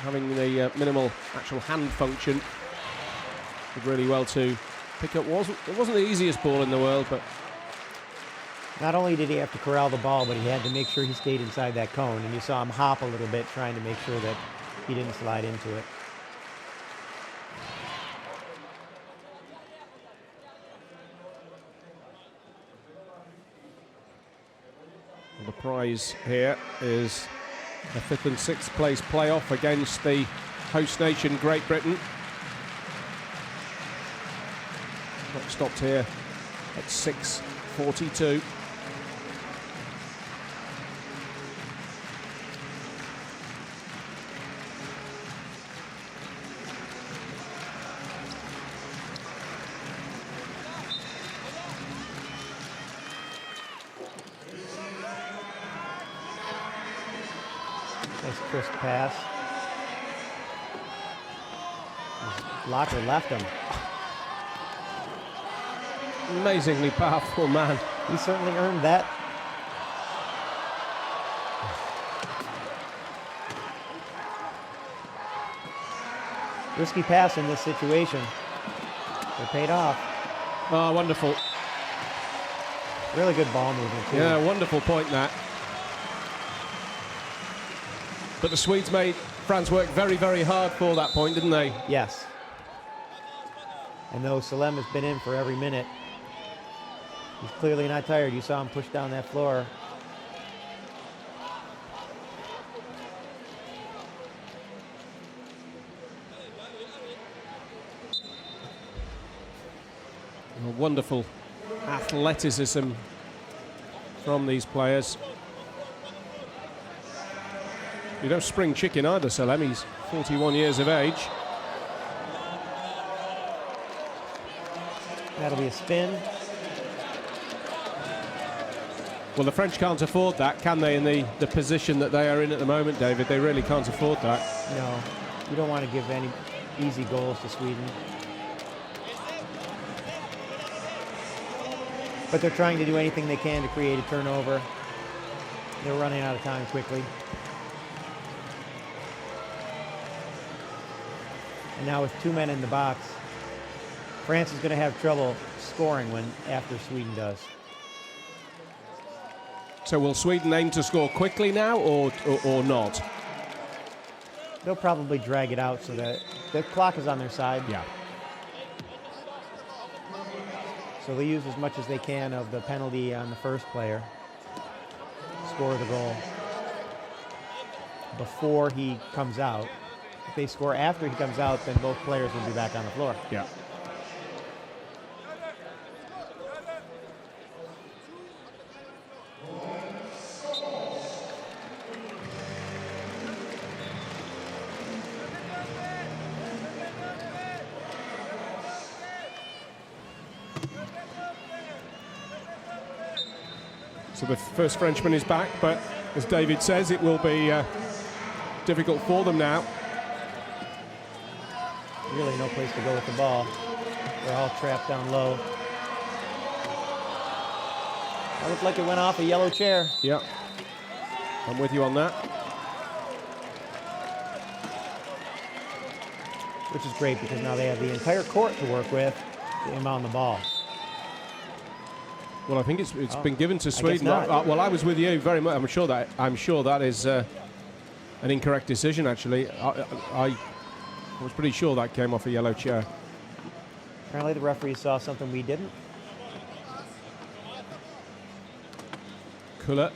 having the minimal actual hand function. Did really well to pick up. It wasn't the easiest ball in the world, but not only did he have to corral the ball, but he had to make sure he stayed inside that cone. And you saw him hop a little bit, trying to make sure that he didn't slide into it. well, the prize here is a 5th and 6th place playoff against the host nation, Great Britain. Clock stopped here at 6:42. Nice crisp pass. His blocker left him. Amazingly powerful man. He certainly earned that. Risky pass in this situation. It paid off. Oh, wonderful. Really good ball movement, too. Yeah, wonderful point that. But the Swedes made France work very, very hard for that point, didn't they? Yes. And though Salem has been in for every minute, he's clearly not tired. You saw him push down that floor. Wonderful athleticism from these players. You don't spring chicken either, Salem. He's 41 years of age. That'll be a spin. Well, the French can't afford that, can they, in the position that they are in at the moment, David? They really can't afford that. No, you don't want to give any easy goals to Sweden. But they're trying to do anything they can to create a turnover. They're running out of time quickly. And now with 2 men in the box, France is going to have trouble scoring after Sweden does. So will Sweden aim to score quickly now or not? They'll probably drag it out so that the clock is on their side. Yeah. So they use as much as they can of the penalty on the first player. Score the goal before he comes out. If they score after he comes out, then both players will be back on the floor. Yeah. So the first Frenchman is back, but as David says, it will be difficult for them now. Really no place to go with the ball. They're all trapped down low. That looked like it went off a yellow chair. Yeah, I'm with you on that. Which is great because now they have the entire court to work with to inbound the ball. Well, I think it's been given to Sweden. not. Well, I was with you very much. I'm sure that is an incorrect decision. Actually, I was pretty sure that came off a yellow chair. Apparently, the referee saw something we didn't. Kuller.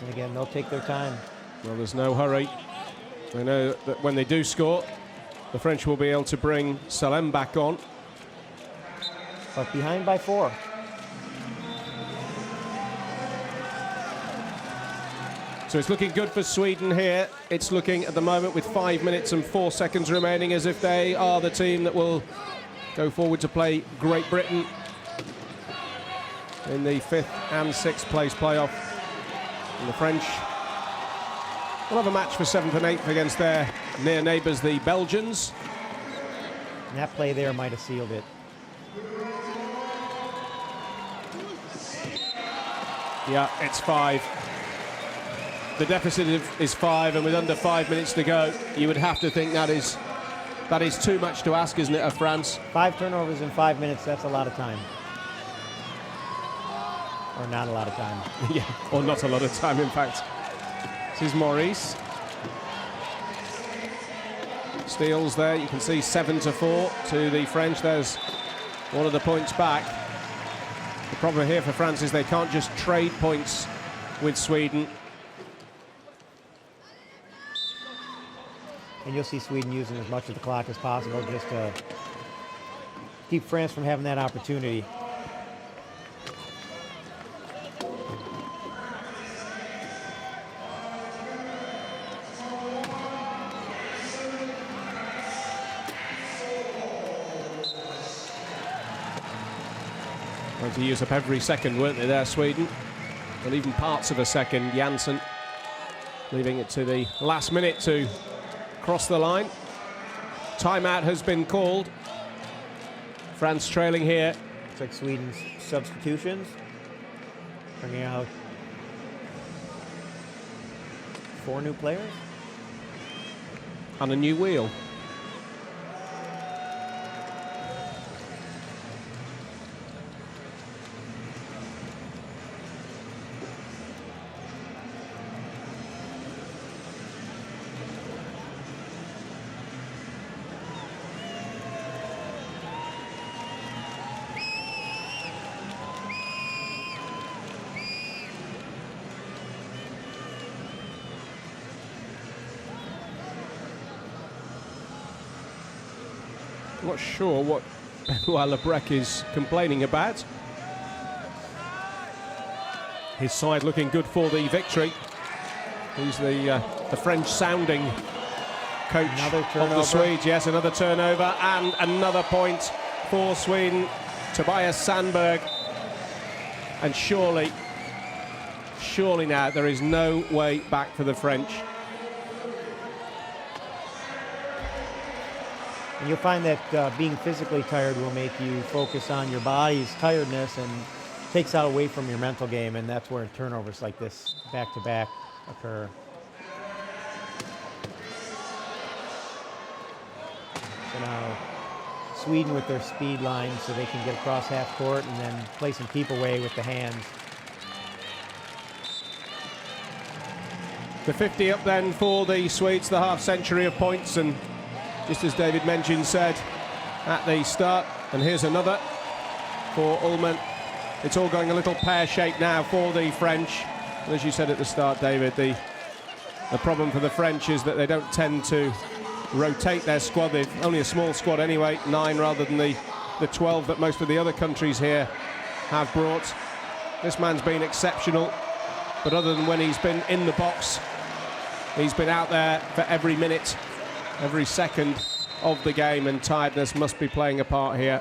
And again, they'll take their time. Well, there's no hurry. They know that when they do score, the French will be able to bring Salem back on. But behind by 4. So it's looking good for Sweden here. It's looking at the moment with 5 minutes and 4 seconds remaining as if they are the team that will go forward to play Great Britain in the 5th and 6th place playoff. And the French will have a match for 7th and 8th against their near neighbours, the Belgians. And that play there might have sealed it. Yeah, it's 5. The deficit is 5, and with under 5 minutes to go, you would have to think that is too much to ask, isn't it, of France? 5 turnovers in 5 minutes, that's a lot of time. Or not a lot of time. Yeah, or not a lot of time, in fact. This is Maurice. Steals there, you can see 7-4 to the French. There's one of the points back. The problem here for France is they can't just trade points with Sweden. And you'll see Sweden using as much of the clock as possible just to keep France from having that opportunity. Going to use up every second, weren't they there, Sweden? And even parts of a second, Janssen leaving it to the last minute to cross the line. Timeout has been called. France trailing here. Looks like Sweden's substitutions. Bringing out 4 new players. And a new wheel. I'm not sure what Benoit Lebrec is complaining about. His side looking good for the victory. He's the French-sounding coach of the Swedes. Yes, another turnover and another point for Sweden. Tobias Sandberg. And surely now there is no way back for the French. And you'll find that being physically tired will make you focus on your body's tiredness and takes that away from your mental game, and that's where turnovers like this back-to-back occur. So now Sweden with their speed line so they can get across half court and then play some keep away with the hands. The 50 up then for the Swedes, the half century of points, and just as David Mention said at the start, and here's another for Ullmann. It's all going a little pear-shaped now for the French. And as you said at the start, David, the problem for the French is that they don't tend to rotate their squad. They've only a small squad anyway, 9 rather than the 12 that most of the other countries here have brought. This man's been exceptional, but other than when he's been in the box, he's been out there for every minute, every second of the game, and tiredness must be playing a part here.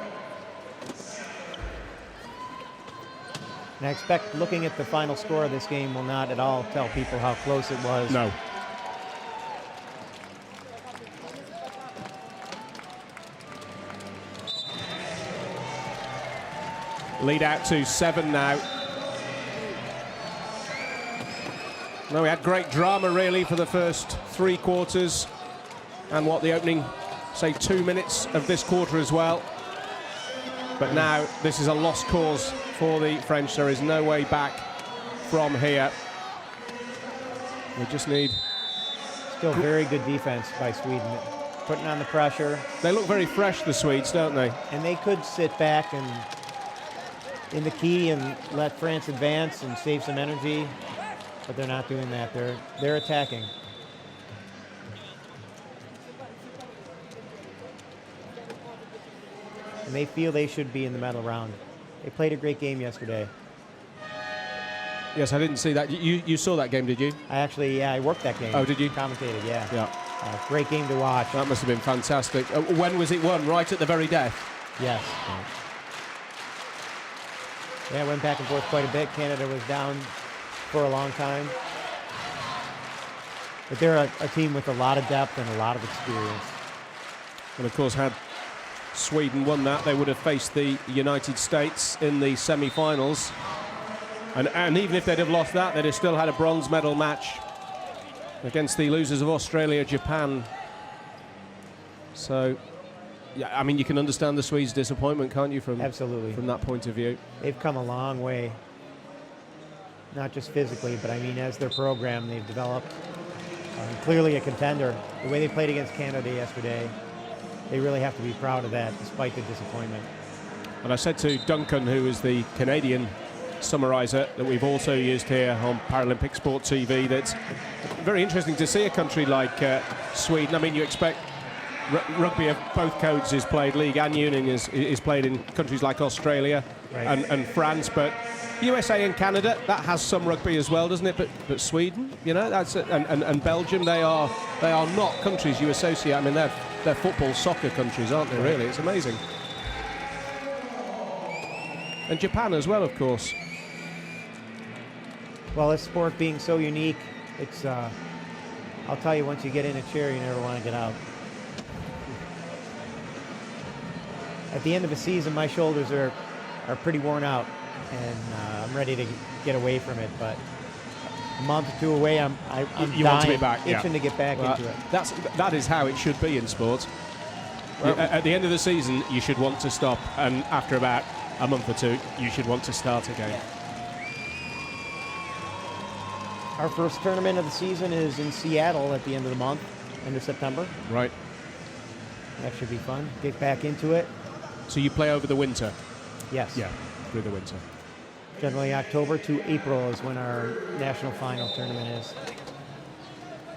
And I expect looking at the final score of this game will not at all tell people how close it was. No. Lead out to 7 now. No, we had great drama really for the first 3 quarters and what the opening, say, 2 minutes of this quarter as well. But now this is a lost cause for the French. There is no way back from here. We just need... Still very good defense by Sweden, putting on the pressure. They look very fresh, the Swedes, don't they? And they could sit back and in the key and let France advance and save some energy, but they're not doing that. They're attacking. And they feel they should be in the medal round. They played a great game yesterday. Yes, I didn't see that. You saw that game, did you? I worked that game. Oh, did you? Commentated, yeah. Yeah. Great game to watch. That must have been fantastic. When was it won? Right at the very death? Yes. Yeah, it went back and forth quite a bit. Canada was down for a long time. But they're a team with a lot of depth and a lot of experience. And of course, had Sweden won that, they would have faced the United States in the semi-finals. And even if they'd have lost that, they'd have still had a bronze medal match against the losers of Australia, Japan. So, yeah, I mean, you can understand the Swedes' disappointment, can't you, Absolutely. From that point of view? They've come a long way, not just physically, but I mean, as their program, they've developed. Clearly a contender. The way they played against Canada yesterday, they really have to be proud of that, despite the disappointment. And I said to Duncan, who is the Canadian summariser that we've also used here on Paralympic Sport TV, that's very interesting to see a country like Sweden. I mean, you expect rugby of both codes is played, league and union is played in countries like Australia and France, but USA and Canada, that has some rugby as well, doesn't it? But Sweden, you know, that's and Belgium, they are not countries you associate. I mean, they're football, soccer countries, aren't they? Really, it's amazing. And Japan as well, of course. Well, this sport being so unique, it's, I'll tell you, once you get in a chair, you never want to get out. At the end of a season, my shoulders are pretty worn out, and I'm ready to get away from it. But a month or two away, I'm you want to be back, itching to get back into it. That is how it should be in sport. Well, at the end of the season, you should want to stop, and after about a month or two, you should want to start again. Our first tournament of the season is in Seattle at the end of the month, end of September. Right. That should be fun. Get back into it. So you play over the winter? Yes. Yeah, through the winter. Generally October to April is when our national final tournament is.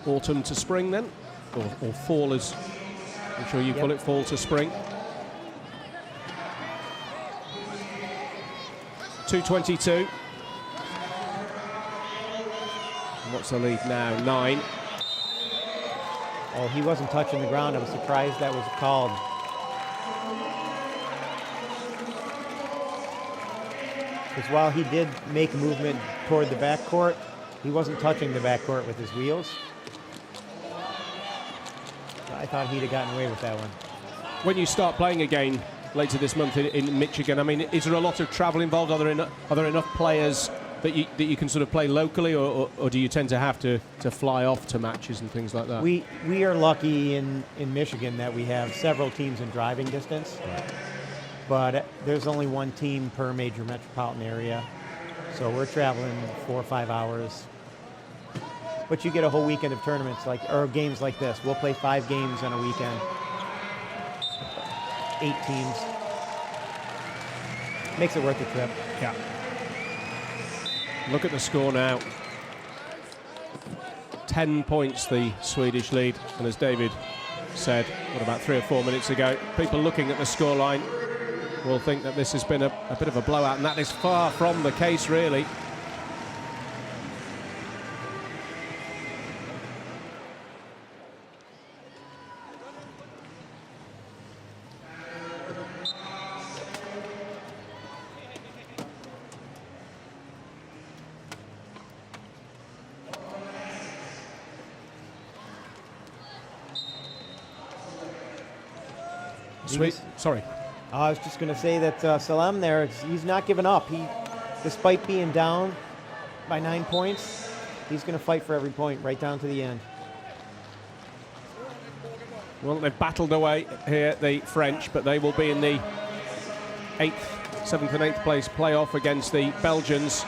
Autumn to spring then? Or fall, as I'm sure you call it, fall to spring. 2:22. What's the lead now? 9. Oh, he wasn't touching the ground. I was surprised that was called. Because while he did make a movement toward the backcourt, he wasn't touching the backcourt with his wheels. I thought he'd have gotten away with that one. When you start playing again later this month in Michigan, I mean, is there a lot of travel involved? Are there enough players that you can sort of play locally, or do you tend to have to fly off to matches and things like that? We are lucky in Michigan that we have several teams in driving distance. Right. But there's only one team per major metropolitan area. So we're traveling 4 or 5 hours. But you get a whole weekend of tournaments or games like this. We'll play 5 games on a weekend. 8 teams. Makes it worth the trip. Yeah. Look at the score now. 10 points the Swedish lead. And as David said, about 3 or 4 minutes ago, people looking at the scoreline will think that this has been a bit of a blowout, and that is far from the case, really. Sweet. Sorry. I was just going to say that Salem there, he's not giving up. Despite being down by 9 points, he's going to fight for every point right down to the end. Well, they've battled away here, the French, but they will be in the 7th and 8th place playoff against the Belgians.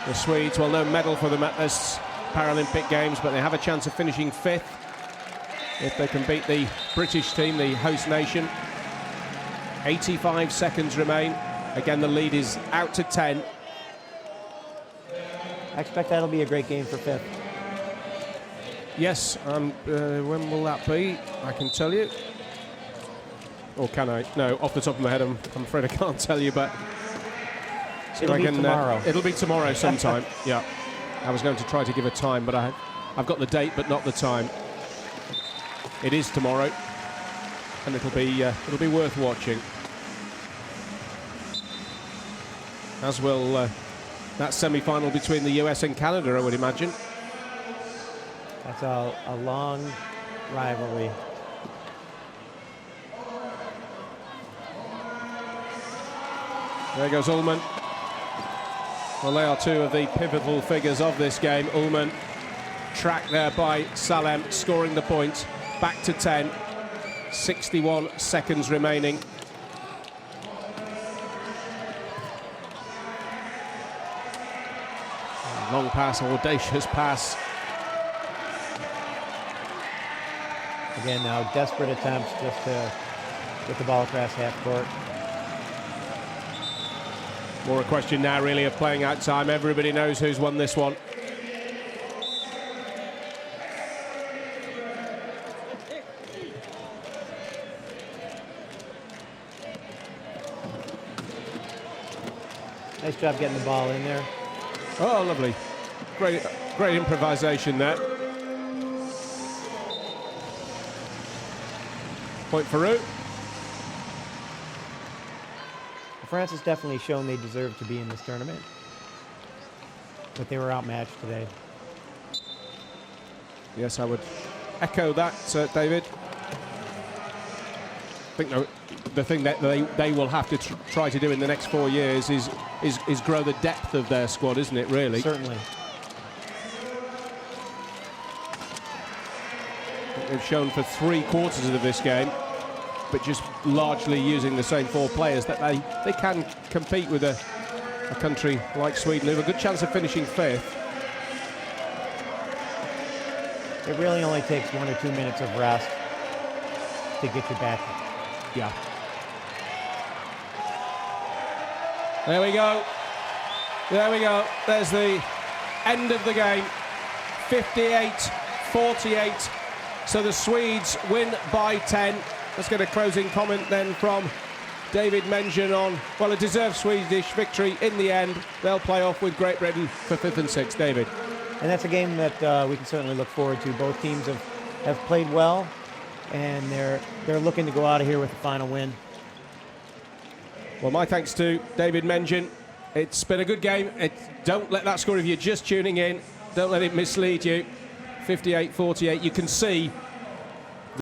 The Swedes, well, no medal for them at this Paralympic Games, but they have a chance of finishing 5th if they can beat the British team, the host nation. 85 seconds remain. Again, the lead is out to 10. I expect that'll be a great game for 5th. Yes, when will that be? I can tell you. Or can I? No, off the top of my head, I'm afraid I can't tell you, but... It'll be tomorrow. It'll be tomorrow sometime, yeah. I was going to try to give a time, but I've got the date, but not the time. It is tomorrow, and it'll be worth watching. As will that semi-final between the US and Canada, I would imagine. That's a long rivalry. There goes Ullman. Well, they are two of the pivotal figures of this game. Ullman tracked there by Salem, scoring the point. Back to 10. 61 seconds remaining. Long pass, audacious pass. Again, now desperate attempts just to get the ball across half court. More a question now, really, of playing out time. Everybody knows who's won this one. Nice job getting the ball in there. Oh, lovely. Great improvisation there. Point for Root. France has definitely shown they deserve to be in this tournament, but they were outmatched today. Yes, I would echo that, David. I think the thing that they will have to try to do in the next 4 years is grow the depth of their squad, isn't it, really? Certainly. They've shown for 3/4 of this game, but just largely using the same 4 players, that they can compete with a country like Sweden who have a good chance of finishing 5th. It really only takes 1 or 2 minutes of rest to get you back. Yeah. There we go. There we go. There's the end of the game. 58-48. So the Swedes win by 10. Let's get a closing comment then from David Mengen on, well, a deserved Swedish victory in the end. They'll play off with Great Britain for 5th and 6th. David. And that's a game that we can certainly look forward to. Both teams have played well, and they're looking to go out of here with a final win. Well, my thanks to David Mengen. It's been a good game. Don't let that score, if you're just tuning in, don't let it mislead you. 58-48. You can see